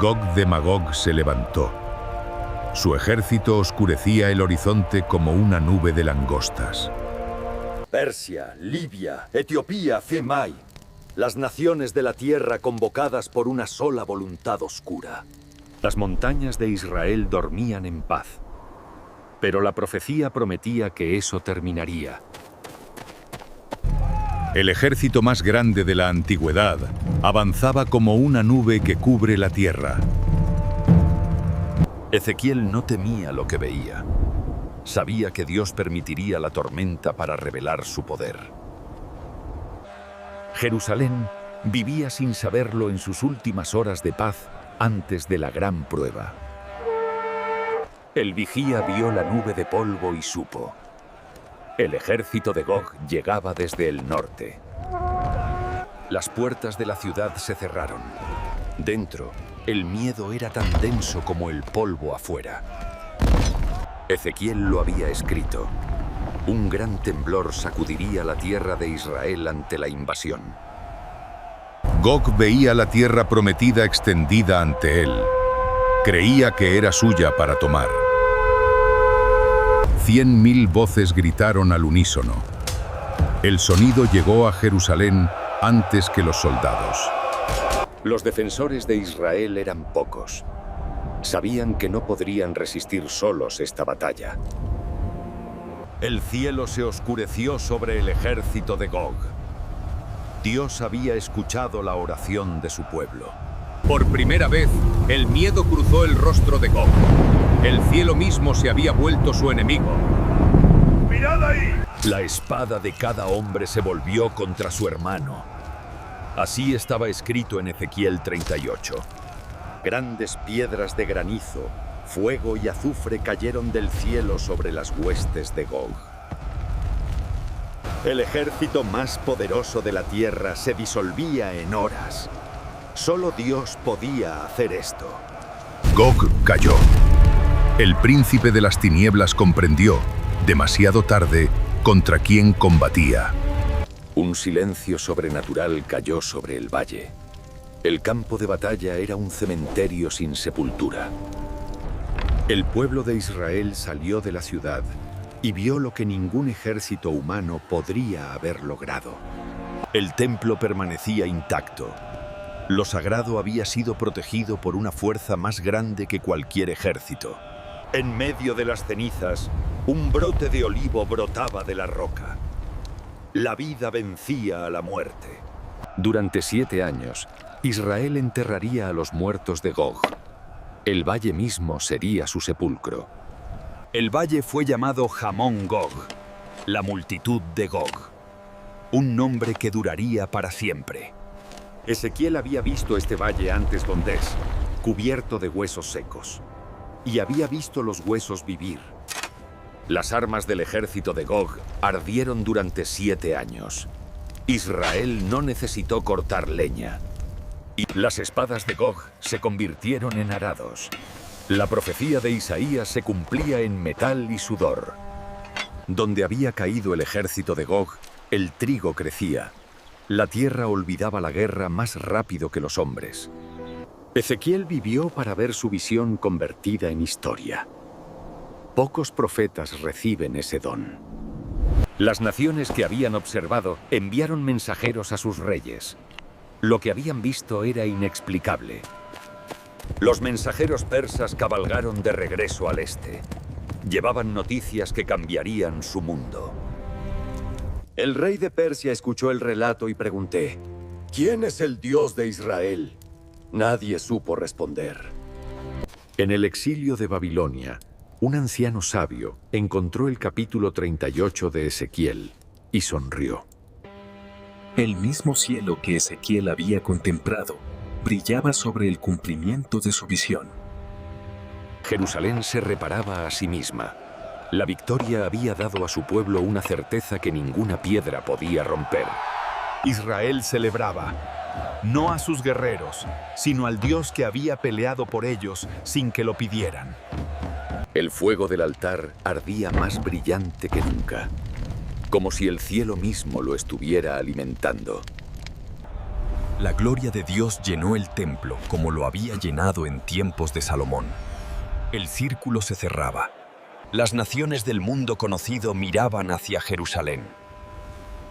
Gog de Magog se levantó. Su ejército oscurecía el horizonte como una nube de langostas. Persia, Libia, Etiopía, Cemai. Las naciones de la tierra convocadas por una sola voluntad oscura. Las montañas de Israel dormían en paz. Pero la profecía prometía que eso terminaría. El ejército más grande de la antigüedad avanzaba como una nube que cubre la tierra. Ezequiel no temía lo que veía. Sabía que Dios permitiría la tormenta para revelar su poder. Jerusalén vivía sin saberlo en sus últimas horas de paz antes de la gran prueba. El vigía vio la nube de polvo y supo. El ejército de Gog llegaba desde el norte. Las puertas de la ciudad se cerraron. Dentro, el miedo era tan denso como el polvo afuera. Ezequiel lo había escrito. Un gran temblor sacudiría la tierra de Israel ante la invasión. Gog veía la tierra prometida extendida ante él. Creía que era suya para tomar. 100.000 voces gritaron al unísono. El sonido llegó a Jerusalén antes que los soldados. Los defensores de Israel eran pocos. Sabían que no podrían resistir solos esta batalla. El cielo se oscureció sobre el ejército de Gog. Dios había escuchado la oración de su pueblo. Por primera vez, el miedo cruzó el rostro de Gog. El cielo mismo se había vuelto su enemigo. ¡Mirad ahí! La espada de cada hombre se volvió contra su hermano. Así estaba escrito en Ezequiel 38. Grandes piedras de granizo, fuego y azufre cayeron del cielo sobre las huestes de Gog. El ejército más poderoso de la tierra se disolvía en horas. Solo Dios podía hacer esto. Gog cayó. El príncipe de las tinieblas comprendió, demasiado tarde, contra quién combatía. Un silencio sobrenatural cayó sobre el valle. El campo de batalla era un cementerio sin sepultura. El pueblo de Israel salió de la ciudad y vio lo que ningún ejército humano podría haber logrado. El templo permanecía intacto. Lo sagrado había sido protegido por una fuerza más grande que cualquier ejército. En medio de las cenizas, un brote de olivo brotaba de la roca. La vida vencía a la muerte. Durante 7 años, Israel enterraría a los muertos de Gog. El valle mismo sería su sepulcro. El valle fue llamado Hamón Gog, la multitud de Gog. Un nombre que duraría para siempre. Ezequiel había visto este valle antes Bondés, cubierto de huesos secos. Y había visto los huesos vivir. Las armas del ejército de Gog ardieron durante 7 años. Israel no necesitó cortar leña. Y las espadas de Gog se convirtieron en arados. La profecía de Isaías se cumplía en metal y sudor. Donde había caído el ejército de Gog, el trigo crecía. La tierra olvidaba la guerra más rápido que los hombres. Ezequiel vivió para ver su visión convertida en historia. Pocos profetas reciben ese don. Las naciones que habían observado enviaron mensajeros a sus reyes. Lo que habían visto era inexplicable. Los mensajeros persas cabalgaron de regreso al este. Llevaban noticias que cambiarían su mundo. El rey de Persia escuchó el relato y pregunté: ¿quién es el Dios de Israel? Nadie supo responder. En el exilio de Babilonia, un anciano sabio encontró el capítulo 38 de Ezequiel y sonrió. El mismo cielo que Ezequiel había contemplado brillaba sobre el cumplimiento de su visión. Jerusalén se reparaba a sí misma. La victoria había dado a su pueblo una certeza que ninguna piedra podía romper. Israel celebraba, no a sus guerreros, sino al Dios que había peleado por ellos sin que lo pidieran. El fuego del altar ardía más brillante que nunca, como si el cielo mismo lo estuviera alimentando. La gloria de Dios llenó el templo como lo había llenado en tiempos de Salomón. El círculo se cerraba. Las naciones del mundo conocido miraban hacia Jerusalén.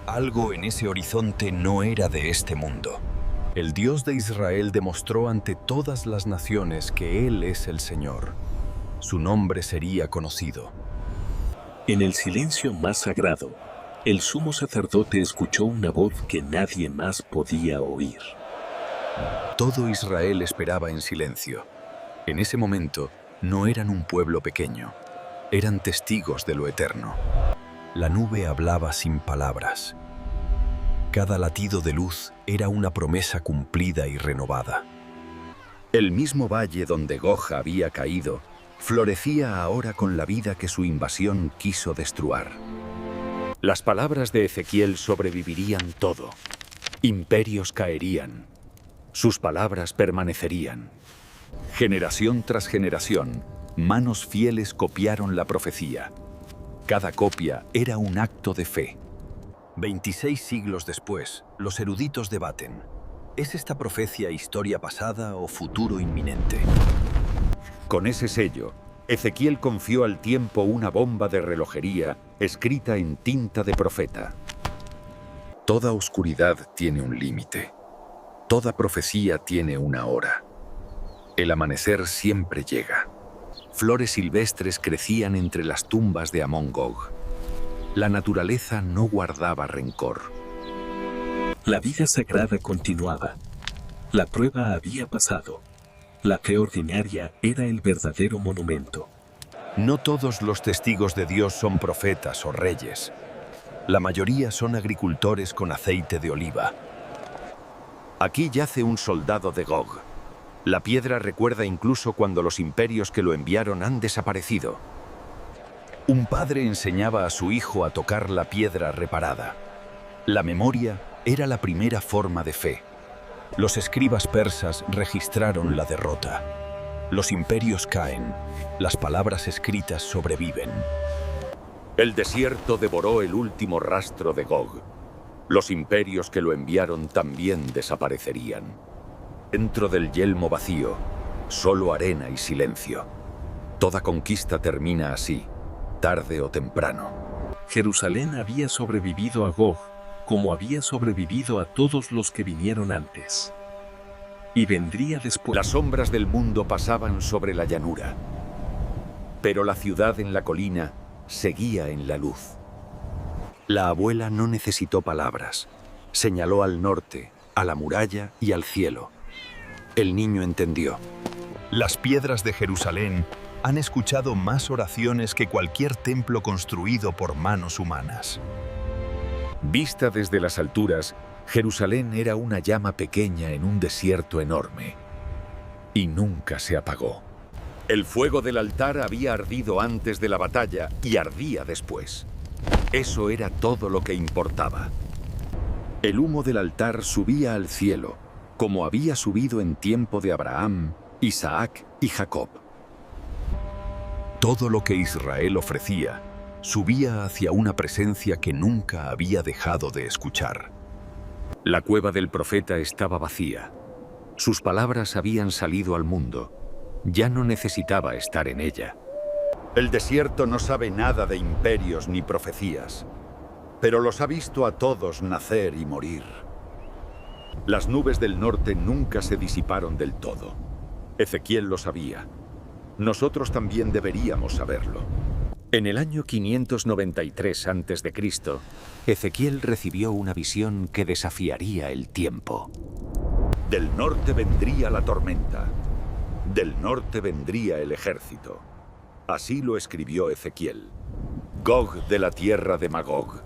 Algo en ese horizonte no era de este mundo. El Dios de Israel demostró ante todas las naciones que Él es el Señor. Su nombre sería conocido. En el silencio más sagrado, el sumo sacerdote escuchó una voz que nadie más podía oír. Todo Israel esperaba en silencio. En ese momento, no eran un pueblo pequeño. Eran testigos de lo eterno. La nube hablaba sin palabras. Cada latido de luz era una promesa cumplida y renovada. El mismo valle donde Gog había caído, florecía ahora con la vida que su invasión quiso destruir. Las palabras de Ezequiel sobrevivirían todo. Imperios caerían. Sus palabras permanecerían. Generación tras generación, manos fieles copiaron la profecía. Cada copia era un acto de fe. 26 siglos después, los eruditos debaten. ¿Es esta profecía historia pasada o futuro inminente? Con ese sello, Ezequiel confió al tiempo una bomba de relojería escrita en tinta de profeta. Toda oscuridad tiene un límite. Toda profecía tiene una hora. El amanecer siempre llega. Flores silvestres crecían entre las tumbas de Amón-Gog. La naturaleza no guardaba rencor. La vida sagrada continuaba. La prueba había pasado. La fe ordinaria era el verdadero monumento. No todos los testigos de Dios son profetas o reyes. La mayoría son agricultores con aceite de oliva. Aquí yace un soldado de Gog. La piedra recuerda incluso cuando los imperios que lo enviaron han desaparecido. Un padre enseñaba a su hijo a tocar la piedra reparada. La memoria era la primera forma de fe. Los escribas persas registraron la derrota. Los imperios caen, las palabras escritas sobreviven. El desierto devoró el último rastro de Gog. Los imperios que lo enviaron también desaparecerían. Dentro del yelmo vacío, solo arena y silencio. Toda conquista termina así, tarde o temprano. Jerusalén había sobrevivido a Gog, como había sobrevivido a todos los que vinieron antes. Y vendría después. Las sombras del mundo pasaban sobre la llanura, pero la ciudad en la colina seguía en la luz. La abuela no necesitó palabras. Señaló al norte, a la muralla y al cielo. El niño entendió. Las piedras de Jerusalén han escuchado más oraciones que cualquier templo construido por manos humanas. Vista desde las alturas, Jerusalén era una llama pequeña en un desierto enorme. Y nunca se apagó. El fuego del altar había ardido antes de la batalla y ardía después. Eso era todo lo que importaba. El humo del altar subía al cielo, como había subido en tiempo de Abraham, Isaac y Jacob. Todo lo que Israel ofrecía subía hacia una presencia que nunca había dejado de escuchar. La cueva del profeta estaba vacía. Sus palabras habían salido al mundo. Ya no necesitaba estar en ella. El desierto no sabe nada de imperios ni profecías, pero los ha visto a todos nacer y morir. Las nubes del norte nunca se disiparon del todo. Ezequiel lo sabía. Nosotros también deberíamos saberlo. En el año 593 a.C., Ezequiel recibió una visión que desafiaría el tiempo. Del norte vendría la tormenta. Del norte vendría el ejército. Así lo escribió Ezequiel. Gog de la tierra de Magog,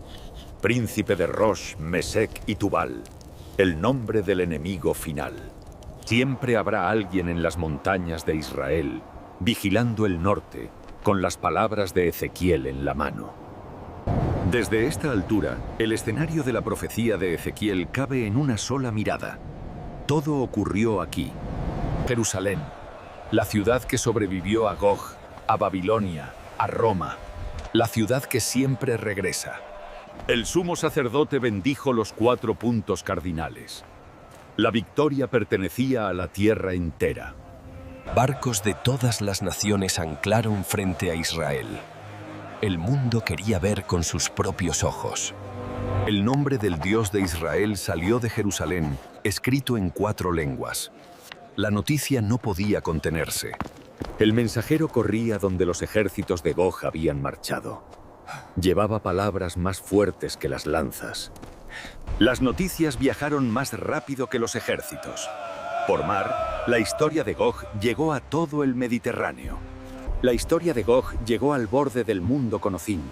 príncipe de Rosh, Mesec y Tubal, el nombre del enemigo final. Siempre habrá alguien en las montañas de Israel, vigilando el norte, con las palabras de Ezequiel en la mano. Desde esta altura, el escenario de la profecía de Ezequiel cabe en una sola mirada. Todo ocurrió aquí. Jerusalén, la ciudad que sobrevivió a Gog, a Babilonia, a Roma, la ciudad que siempre regresa. El sumo sacerdote bendijo los 4 puntos cardinales. La victoria pertenecía a la tierra entera. Barcos de todas las naciones anclaron frente a Israel. El mundo quería ver con sus propios ojos. El nombre del Dios de Israel salió de Jerusalén, escrito en 4 lenguas. La noticia no podía contenerse. El mensajero corría donde los ejércitos de Gog habían marchado. Llevaba palabras más fuertes que las lanzas. Las noticias viajaron más rápido que los ejércitos. Por mar, la historia de Gog llegó a todo el Mediterráneo. La historia de Gog llegó al borde del mundo conocín.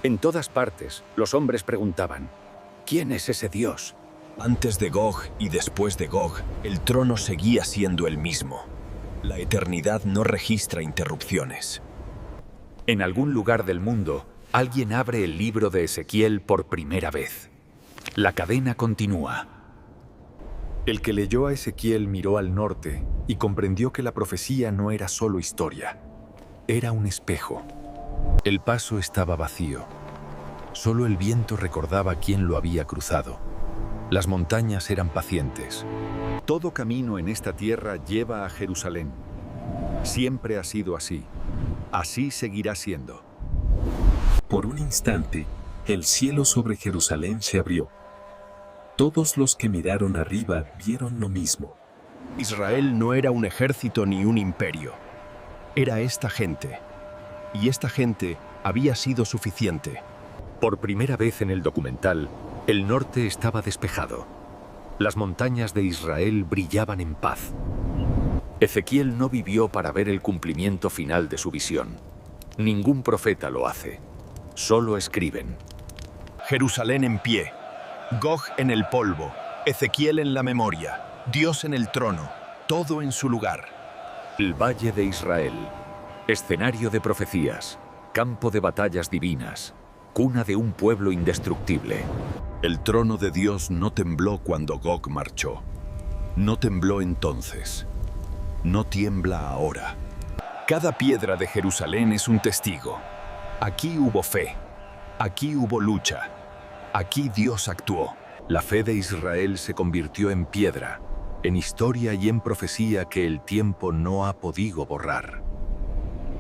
En todas partes, los hombres preguntaban, ¿quién es ese Dios? Antes de Gog y después de Gog, el trono seguía siendo el mismo. La eternidad no registra interrupciones. En algún lugar del mundo, alguien abre el libro de Ezequiel por primera vez. La cadena continúa. El que leyó a Ezequiel miró al norte y comprendió que la profecía no era solo historia. Era un espejo. El paso estaba vacío. Solo el viento recordaba quién lo había cruzado. Las montañas eran pacientes. Todo camino en esta tierra lleva a Jerusalén. Siempre ha sido así. Así seguirá siendo. Por un instante, el cielo sobre Jerusalén se abrió. Todos los que miraron arriba vieron lo mismo. Israel no era un ejército ni un imperio. Era esta gente. Y esta gente había sido suficiente. Por primera vez en el documental, el norte estaba despejado. Las montañas de Israel brillaban en paz. Ezequiel no vivió para ver el cumplimiento final de su visión. Ningún profeta lo hace. Solo escriben. Jerusalén en pie, Gog en el polvo, Ezequiel en la memoria, Dios en el trono, todo en su lugar. El Valle de Israel, escenario de profecías, campo de batallas divinas, cuna de un pueblo indestructible. El trono de Dios no tembló cuando Gog marchó. No tembló entonces. No tiembla ahora. Cada piedra de Jerusalén es un testigo. Aquí hubo fe. Aquí hubo lucha. Aquí Dios actuó. La fe de Israel se convirtió en piedra, en historia y en profecía que el tiempo no ha podido borrar.